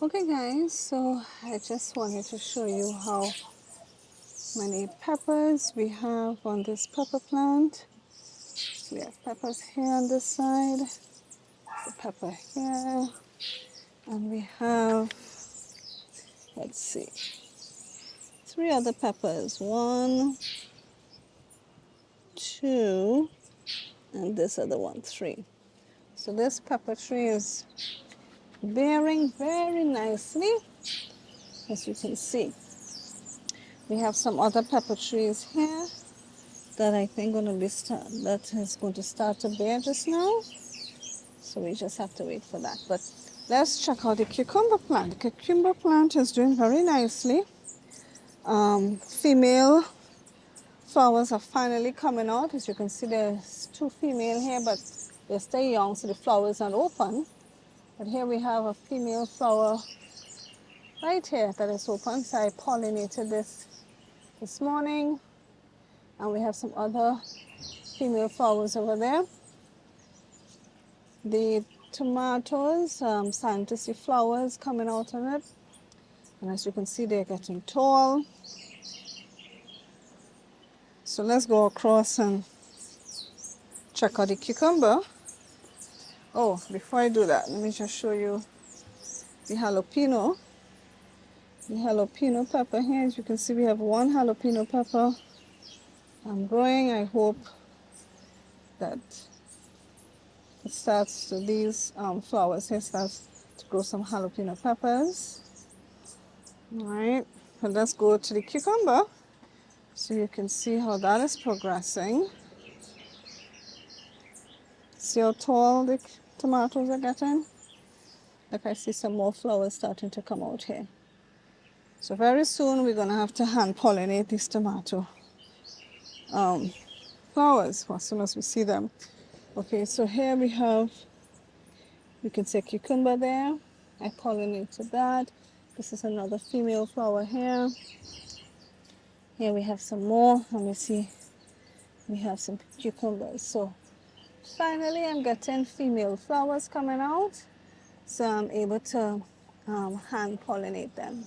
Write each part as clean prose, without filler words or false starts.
Okay guys, so I just wanted to show you how many peppers we have on this pepper plant. So we have peppers here on this side, the pepper here, and we have, let's see, 3 other peppers. 1, 2, and this other one, 3. So this pepper tree is bearing very nicely, as you can see. We have some other pepper trees here that I think that is going to start to bear just now. So we just have to wait for that. But let's check out the cucumber plant. The cucumber plant is doing very nicely. Female flowers are finally coming out. As you can see, there's 2 female here, but they're still young, so the flowers aren't open. But here we have a female flower right here that is open. So I pollinated this morning. And we have some other female flowers over there. The tomatoes, starting to see flowers coming out on it. And as you can see, they're getting tall. So let's go across and check out the cucumber. Oh, before I do that, let me just show you the jalapeno. The jalapeno pepper here. As you can see, we have 1 jalapeno pepper growing. I hope that it starts to, these flowers here starts to grow some jalapeno peppers. All right, but let's go to the cucumber so you can see how that is progressing. See how tall the tomatoes are getting? Like I see some more flowers starting to come out here. So very soon we're gonna have to hand pollinate these tomato flowers as soon as we see them. Okay, so here we have, you can see a cucumber there. I pollinated that. This is another female flower here. Here we have some more. Let me see. We have some cucumbers. So finally I'm getting female flowers coming out. So I'm able to hand pollinate them.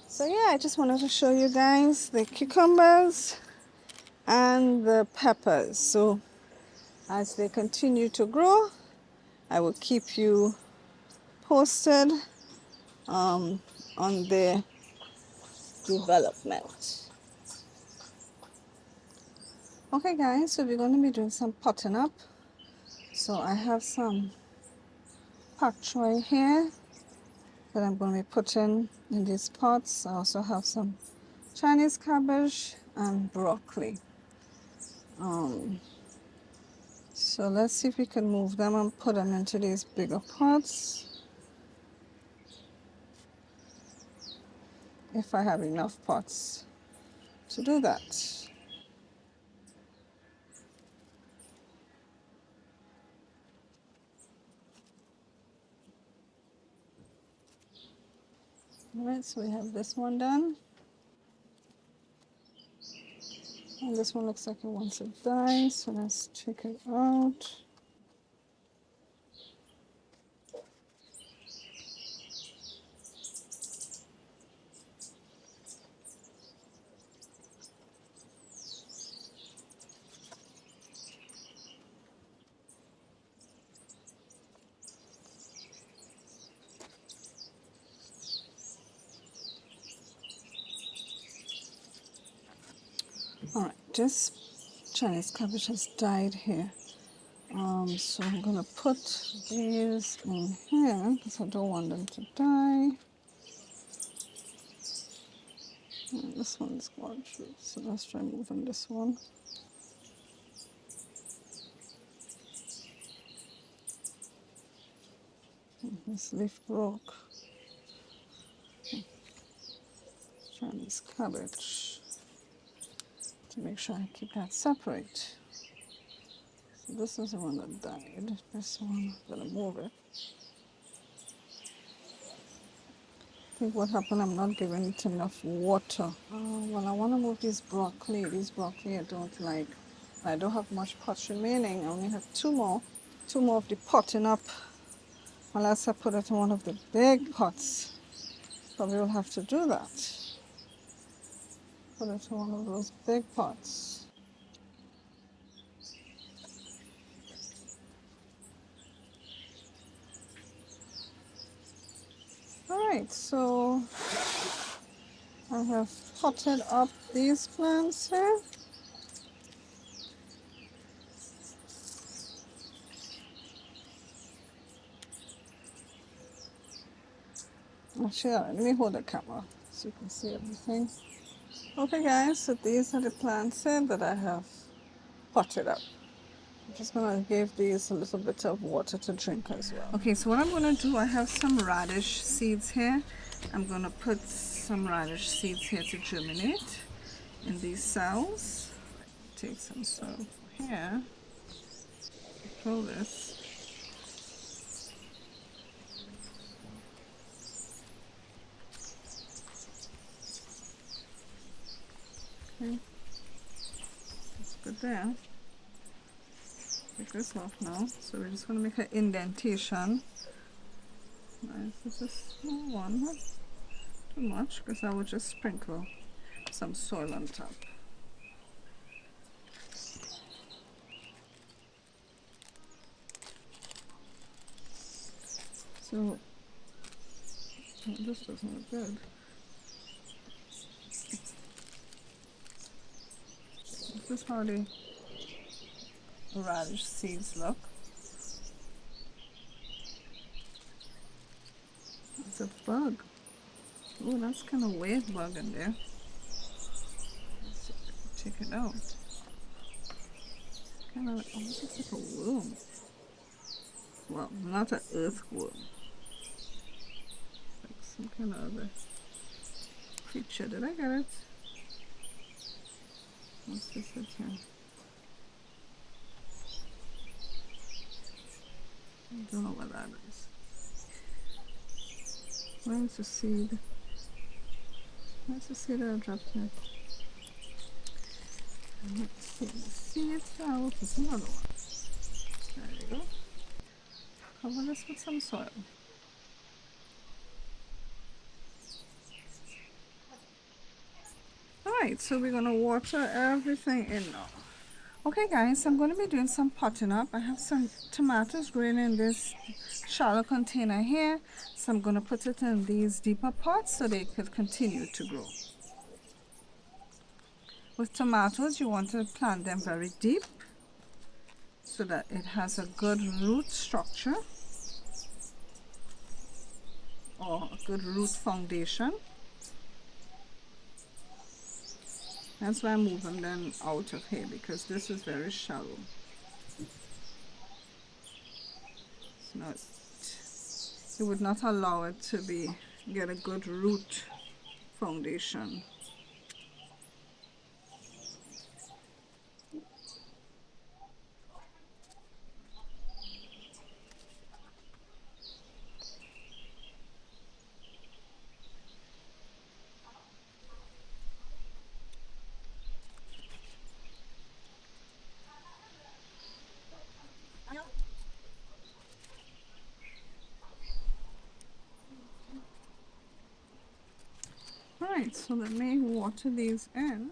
So yeah, I just wanted to show you guys the cucumbers and the peppers. So as they continue to grow, I will keep you posted on their development. Okay guys, so we're going to be doing some potting up. So I have some pak choy here that I'm going to be putting in these pots. I also have some Chinese cabbage and broccoli. So let's see if we can move them and put them into these bigger pots. If I have enough pots to do that. Alright, so we have this one done. And this one looks like it wants to die, so let's take it out. Alright, this Chinese cabbage has died here. So I'm gonna put these in here because I don't want them to die. And this one's gone through, so let's try moving this one. This leaf broke. Chinese cabbage. To make sure I keep that separate. So this is the one that died. This one, I'm gonna move it. I think what happened, I'm not giving it enough water. Well, I want to move these broccoli. These broccoli I don't like. I don't have much pots remaining. I only have 2 more. 2 more of the potting up. Unless I put it in one of the big pots. So we will have to do that. Put it in one of those big pots. Alright, so I have potted up these plants here. Actually, let me hold the camera so you can see everything. Okay guys, so these are the plants here that I have potted up. I'm just gonna give these a little bit of water to drink as well. Okay, so what I'm gonna do, I have some radish seeds here. I'm gonna put some radish seeds here to germinate in these cells. Take some soil here, fill this. Okay, that's good there. Take this off now. So we're just going to make an indentation. Nice, it's a small one, not too much, because I will just sprinkle some soil on top. So this doesn't look good. This is how the radish seeds look. It's a bug. Oh, that's kind of weird bug in there. Let's see if I can take it out. Kind of almost looks like a worm. Well, not an earthworm. Like some kind of other creature. Did I get it? What's this here? I don't know what that is. Where's the seed? Where's the seed that I dropped here? Let's see the seeds. I will put another one. There you go. Cover this with some soil. Alright, so we're going to water everything in now. Okay guys, I'm going to be doing some potting up. I have some tomatoes growing in this shallow container here. So I'm going to put it in these deeper pots so they could continue to grow. With tomatoes, you want to plant them very deep so that it has a good root structure or a good root foundation. That's why I'm moving them out of here, because this is very shallow. It's not, it would not allow it to get a good root foundation. Alright, so let me water these in.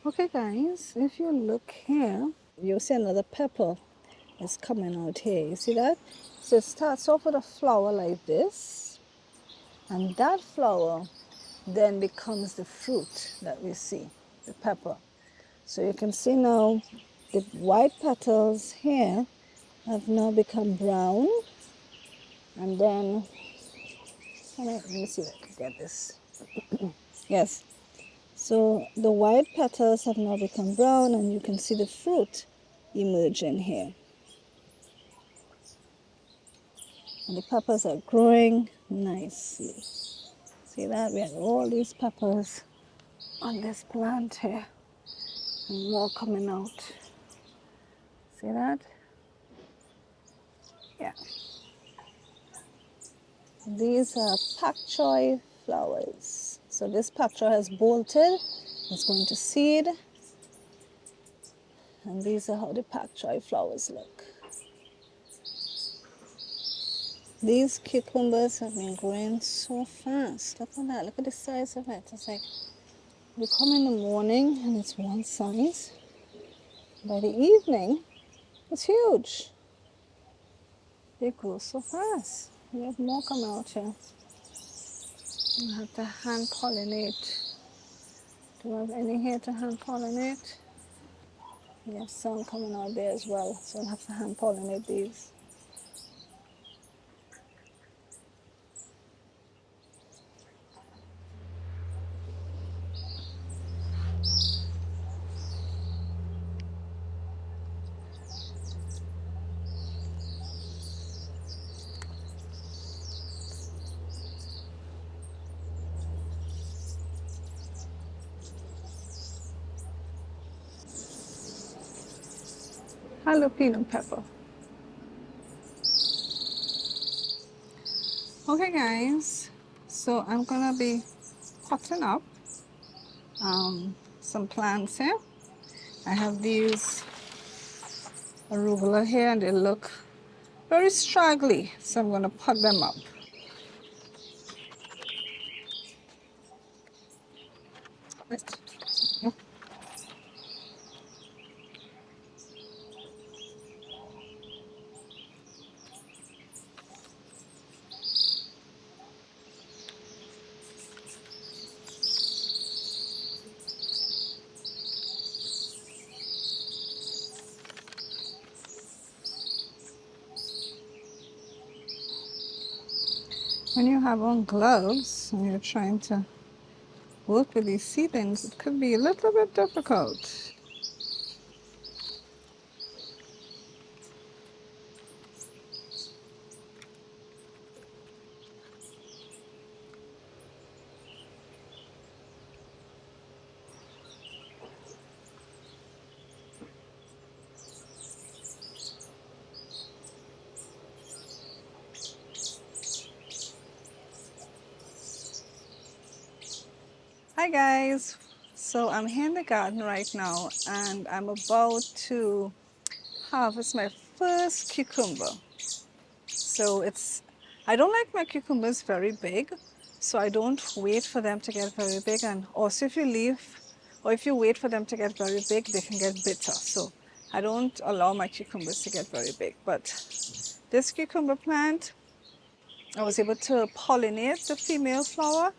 Okay guys, if you look here, you'll see another pepper is coming out here. You see that? So it starts off with a flower like this, and that flower then becomes the fruit that we see, the pepper. So you can see now the white petals here have now become brown, and then let me see if I can get this. Yes, so the white petals have now become brown, and you can see the fruit emerging here, and the peppers are growing nicely. See that? We have all these peppers on this plant here, and more coming out. See that? Yeah. These are pak choi flowers. So this pak choi has bolted. It's going to seed. And these are how the pak choi flowers look. These cucumbers have been growing so fast. Look at that. Look at the size of it. It's like you come in the morning and it's one size. By the evening, it's huge. They grow so fast. We have more coming out here. I have to hand pollinate. Do I have any here to hand pollinate? We have some coming out there as well, so I'll have to hand pollinate these. Jalapeno pepper. Okay guys, so I'm gonna be potting up some plants here. I have these arugula here and they look very straggly, so I'm gonna pot them up. When you have on gloves and you're trying to work with these seedlings, it could be a little bit difficult. Hi guys, so I'm here in the garden right now and I'm about to harvest my first cucumber. So I don't like my cucumbers very big, so I don't wait for them to get very big, and also if you wait for them to get very big, they can get bitter. So I don't allow my cucumbers to get very big. But this cucumber plant, I was able to pollinate the female flower,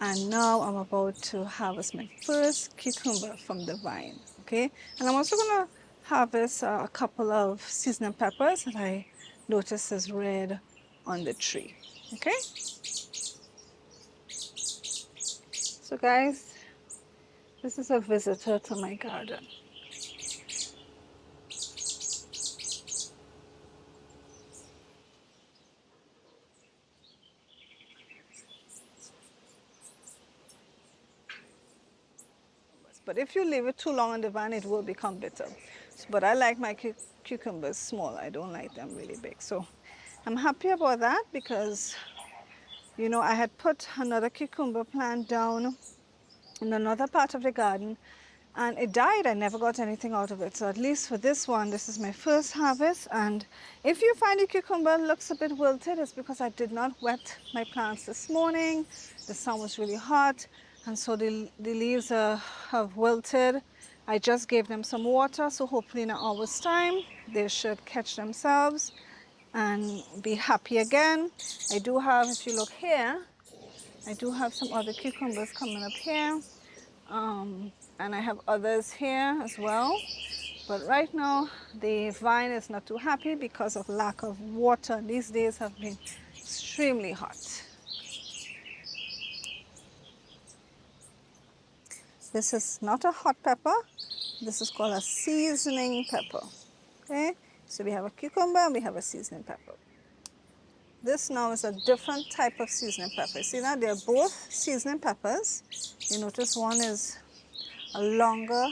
and now I'm about to harvest my first cucumber from the vine, okay? And I'm also gonna harvest a couple of seasoning peppers that I noticed is red on the tree, okay? So guys, this is a visitor to my garden. But if you leave it too long on the vine, it will become bitter. But I like my cucumbers small. I don't like them really big. So I'm happy about that because, you know, I had put another cucumber plant down in another part of the garden and it died. I never got anything out of it. So at least for this one, this is my first harvest. And if you find the cucumber looks a bit wilted, it's because I did not wet my plants this morning. The sun was really hot and so the leaves have wilted. I just gave them some water, so hopefully in an hour's time they should catch themselves and be happy again. I do have, if you look here, I do have some other cucumbers coming up here, and I have others here as well. But right now the vine is not too happy because of lack of water. These days have been extremely hot. This is not a hot pepper. This is called a seasoning pepper. Okay, so we have a cucumber and we have a seasoning pepper. This now is a different type of seasoning pepper. See now they're both seasoning peppers. You notice one is a longer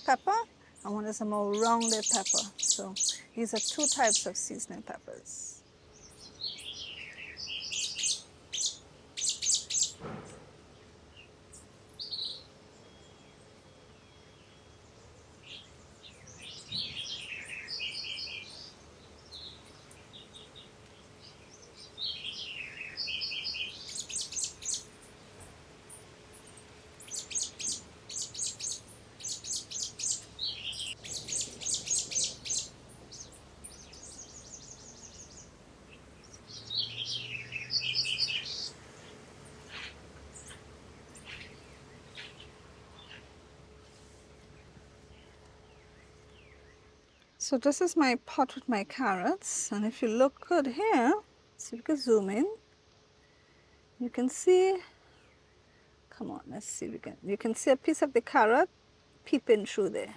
pepper and one is a more rounded pepper. So these are two types of seasoning peppers. So this is my pot with my carrots, and if you look good here, so you can zoom in, you can see, come on, let's see, you can see a piece of the carrot peeping through there.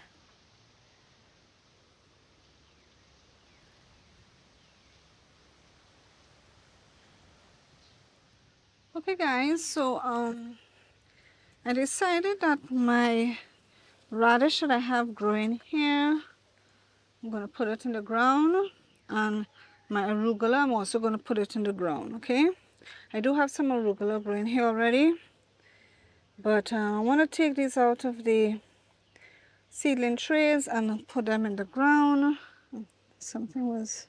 Okay guys, so I decided that my radish that I have growing here, I'm going to put it in the ground, and my arugula, I'm also going to put it in the ground, okay? I do have some arugula growing here already, but I want to take these out of the seedling trays and put them in the ground. Something was,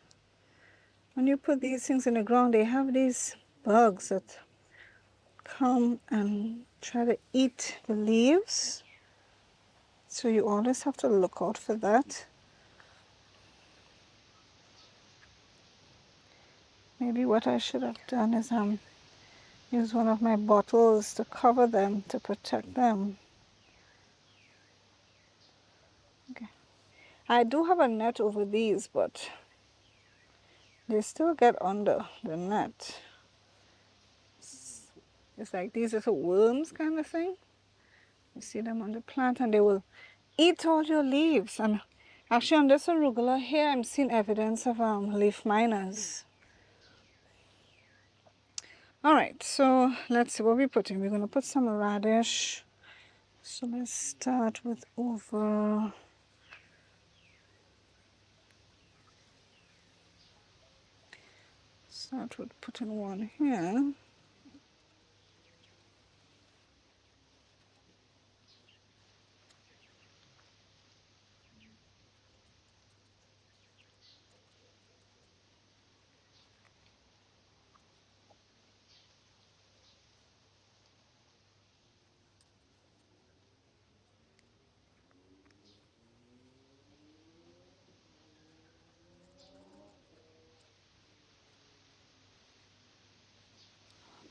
when you put these things in the ground, they have these bugs that come and try to eat the leaves. So you always have to look out for that. Maybe what I should have done is use one of my bottles to cover them, to protect them. Okay. I do have a net over these, but they still get under the net. It's like these little worms kind of thing. You see them on the plant and they will eat all your leaves. And actually on this arugula here, I'm seeing evidence of leaf miners. All right, so let's see what we're putting. We're going to put some radish. So let's start with putting one here.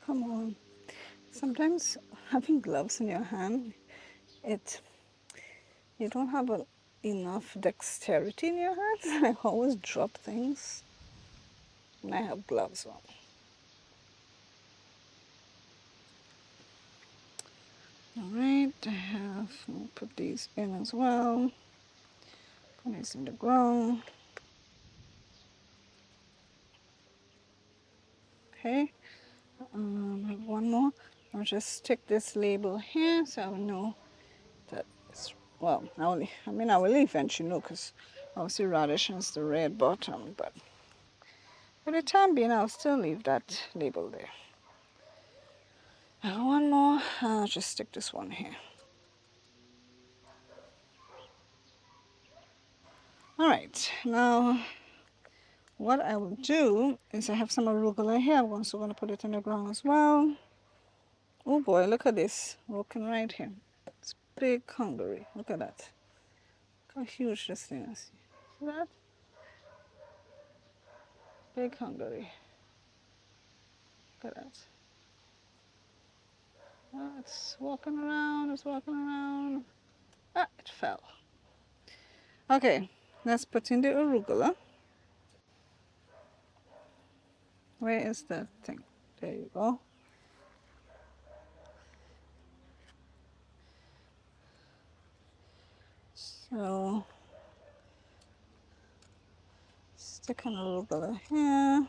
Come on. Sometimes having gloves in your hand, you don't have enough dexterity in your hands. I always drop things when I have gloves on. All right, I'll put these in as well. Put these in the ground. Okay, I have one more. I'll just stick this label here so I'll know that it's, well, I will eventually know because obviously radish has the red bottom, but for the time being, I'll still leave that label there. And one more, I'll just stick this one here. All right, now what I will do is I have some arugula here. I'm also going to put it in the ground as well. Oh boy, look at this, working right here. It's big Hungary. Look at that. Look how huge this thing is. See that? Big Hungary. Look at that. Oh, it's walking around, it's walking around. Ah, it fell. Okay, let's put in the arugula. Where is that thing? There you go. So, stick an arugula here.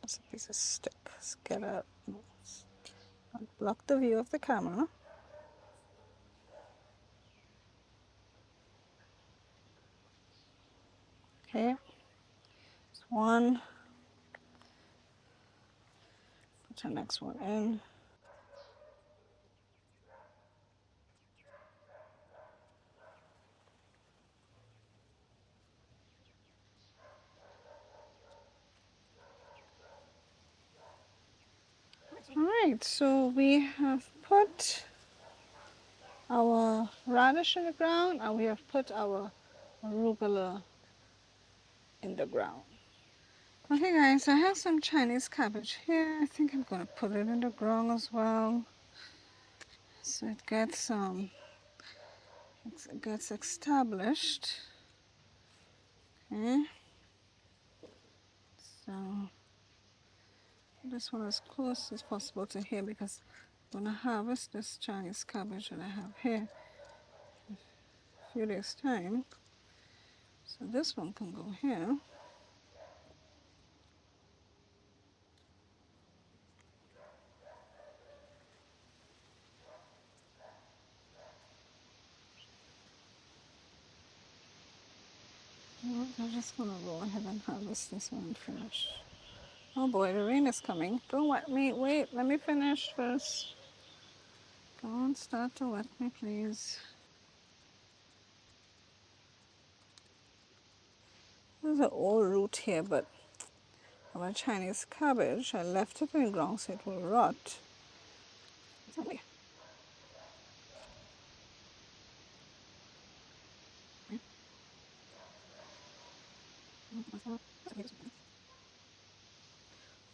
That's a piece of stick. Let's get out. Block the view of the camera. Okay, one. Put the next one in. All right, so we have put our radish in the ground and we have put our arugula in the ground. Okay guys, I have some Chinese cabbage here. I think I'm going to put it in the ground as well. So it gets established. Okay. So this one as close as possible to here because I'm going to harvest this Chinese cabbage that I have here in a few days time. So this one can go here. I'm just going to go ahead and harvest this one and finish. Oh boy, the rain is coming. Don't wet me. Wait, let me finish first. Don't start to wet me, please. There's an old root here, but of a Chinese cabbage. I left it in the ground so it will rot.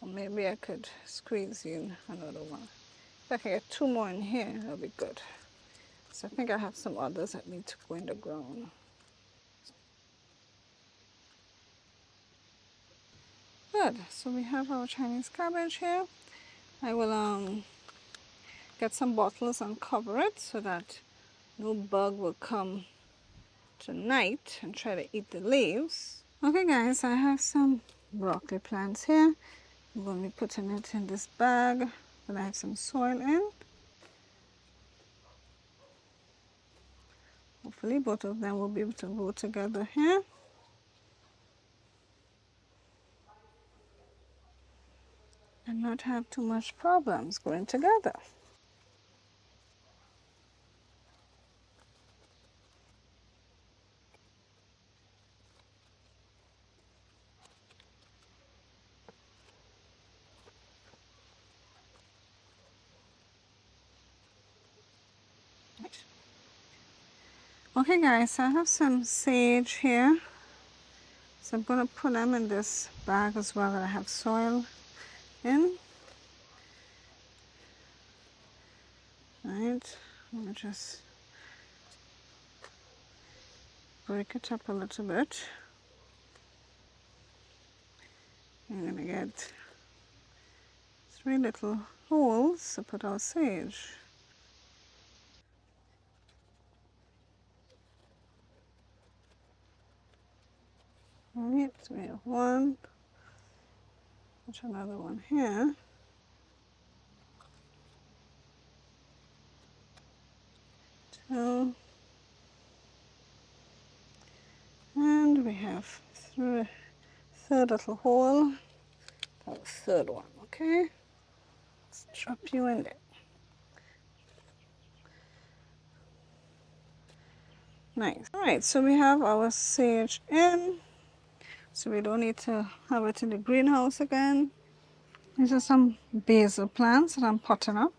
Or maybe I could squeeze in another one. If I can get 2 more in here, that'll be good. So I think I have some others that need to go in the ground. Good. So we have our Chinese cabbage here. I will get some bottles and cover it so that no bug will come tonight and try to eat the leaves. Okay guys, I have some broccoli plants here. I'm going to be putting it in this bag that I have some soil in. Hopefully both of them will be able to grow together here. And not have too much problems growing together. Okay guys, I have some sage here. So I'm going to put them in this bag as well that I have soil in. Right, I'm going to just break it up a little bit. I'm going to get 3 little holes to put our sage. Alright, so we have 1. Put another one here. 2. And we have 3rd little hole. Our 3rd one, okay? Let's drop you in there. Nice. Alright, so we have our sage in. So we don't need to have it in the greenhouse again. These are some basil plants that I'm potting up.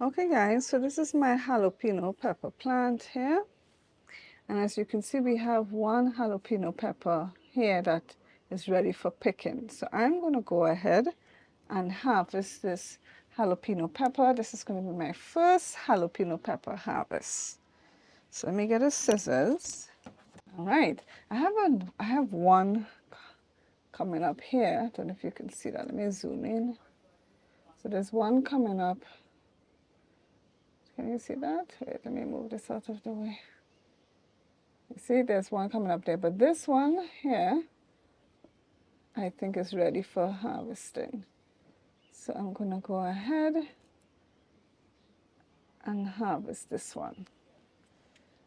Okay guys, so this is my jalapeno pepper plant here. And as you can see, we have 1 jalapeno pepper here that is ready for picking. So I'm going to go ahead and harvest this jalapeno pepper. This is going to be my first jalapeno pepper harvest. So let me get a scissors. All right, I have 1 coming up here. I don't know if you can see that. Let me zoom in. So there's 1 coming up. Can you see that? Wait, let me move this out of the way. You see, there's 1 coming up there, but this one here, I think is ready for harvesting. So I'm gonna go ahead and harvest this one.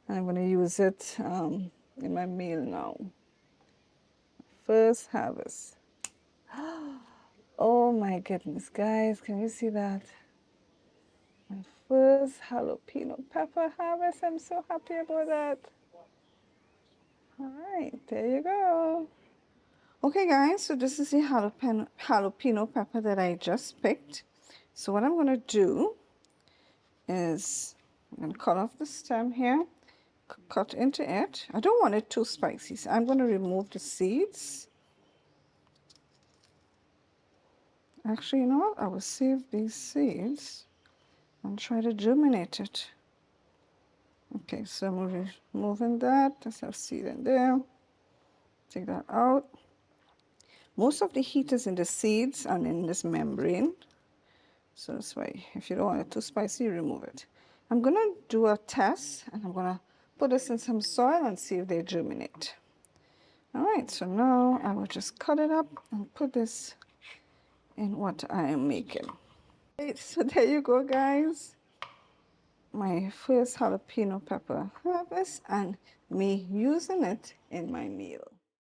And I'm gonna use it in my meal now. First harvest. Oh my goodness, guys, can you see that? My first jalapeno pepper harvest. I'm so happy about that. All right, there you go. Okay guys, so this is the jalapeno pepper that I just picked. So what I'm going to do is I'm going to cut off the stem here, cut into it. I don't want it too spicy, so I'm going to remove the seeds. Actually, you know what? I will save these seeds and try to germinate it. Okay, so I'm removing that. There's a seed in there. Take that out. Most of the heat is in the seeds and in this membrane. So that's why if you don't want it too spicy, remove it. I'm going to do a test and I'm going to put this in some soil and see if they germinate. All right, so now I will just cut it up and put this in what I am making. Right, so there you go, guys. My first jalapeno pepper harvest and me using it in my meal.